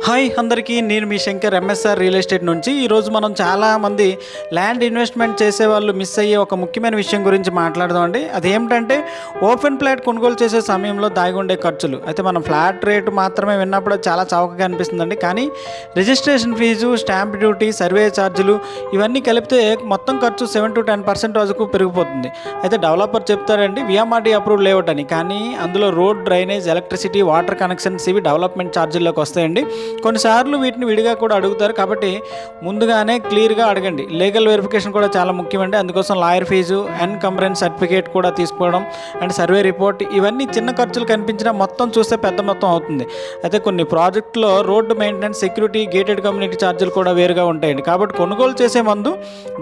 Hi అందరికీ, నేను మీ Shankar MSR real estate నుంచి. ఈరోజు మనం చాలామంది ల్యాండ్ ఇన్వెస్ట్మెంట్ చేసే వాళ్ళు మిస్ అయ్యే ఒక ముఖ్యమైన విషయం గురించి మాట్లాడదామండి. అదేమిటంటే ఓపెన్ ఫ్లాట్ కొనుగోలు చేసే సమయంలో దాగి ఉండే ఖర్చులు. అయితే మనం ఫ్లాట్ రేటు మాత్రమే విన్నప్పుడు చాలా చౌకగా అనిపిస్తుందండి, కానీ registration fee, stamp duty, survey ఛార్జీలు ఇవన్నీ కలిపితే మొత్తం ఖర్చు 7 to 10% వరకు పెరిగిపోతుంది. అయితే డెవలపర్ చెప్తారండి విఎంఆర్డీ అప్రూవ్డ్ లేఅవుట్ అని, కానీ అందులో road, drainage, electricity, water connections ఇవి డెవలప్మెంట్ ఛార్జీల్లోకి వస్తాయండి. కొన్నిసార్లు వీటిని విడిగా కూడా అడుగుతారు, కాబట్టి ముందుగానే క్లియర్గా అడగండి. లీగల్ వెరిఫికేషన్ కూడా చాలా ముఖ్యమండి. అందుకోసం లాయర్ ఫీజు, ఎన్కంబరెన్స్ సర్టిఫికేట్ కూడా తీసుకోవడం అండ్ సర్వే రిపోర్ట్, ఇవన్నీ చిన్న ఖర్చులు కనిపించినా మొత్తం చూస్తే పెద్ద మొత్తం అవుతుంది. అయితే కొన్ని ప్రాజెక్టులో road maintenance, security, gated community ఛార్జీలు కూడా వేరుగా ఉంటాయండి. కాబట్టి కొనుగోలు చేసే ముందు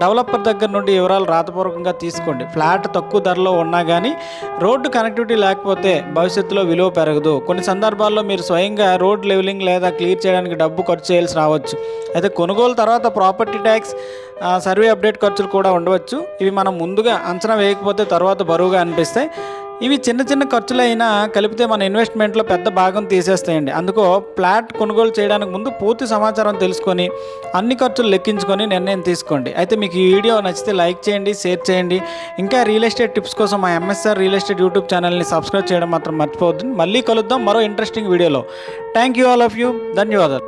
డెవలపర్ దగ్గర నుండి వివరాలు రాతపూర్వకంగా తీసుకోండి. ఫ్లాట్ తక్కువ ధరలో ఉన్నా కానీ రోడ్డు కనెక్టివిటీ లేకపోతే భవిష్యత్తులో విలువ పెరగదు. కొన్ని సందర్భాల్లో మీరు స్వయంగా రోడ్ లెవెలింగ్ లేదా క్లియర్ చేయడానికి డబ్బు ఖర్చు చేయాల్సి రావచ్చు. అయితే కొనుగోలు తర్వాత ప్రాపర్టీ ట్యాక్స్, సర్వే అప్డేట్ ఖర్చులు కూడా ఉండవచ్చు. ఇవి మనం ముందుగా అంచనా వేయకపోతే తర్వాత బరువుగా అనిపిస్తాయి. ఇవి చిన్న చిన్న ఖర్చులైనా కలిపితే మన ఇన్వెస్ట్మెంట్లో పెద్ద భాగం తీసేస్తాయండి. అందుకో ఫ్లాట్ కొనుగోలు చేయడానికి ముందు పూర్తి సమాచారం తెలుసుకొని అన్ని ఖర్చులు లెక్కించుకొని నిర్ణయం తీసుకోండి. అయితే మీకు ఈ వీడియో నచ్చితే లైక్ చేయండి, షేర్ చేయండి. ఇంకా రియల్ ఎస్టేట్ టిప్స్ కోసం మా ఎంఎస్ఆర్ రియల్ ఎస్టేట్ యూట్యూబ్ ఛానల్ని సబ్స్క్రైబ్ చేయడం మాత్రం మర్చిపోవద్దు. మళ్ళీ కలుద్దాం మరో ఇంట్రెస్టింగ్ వీడియోలో. Thank you all of you. ధన్యవాదాలు.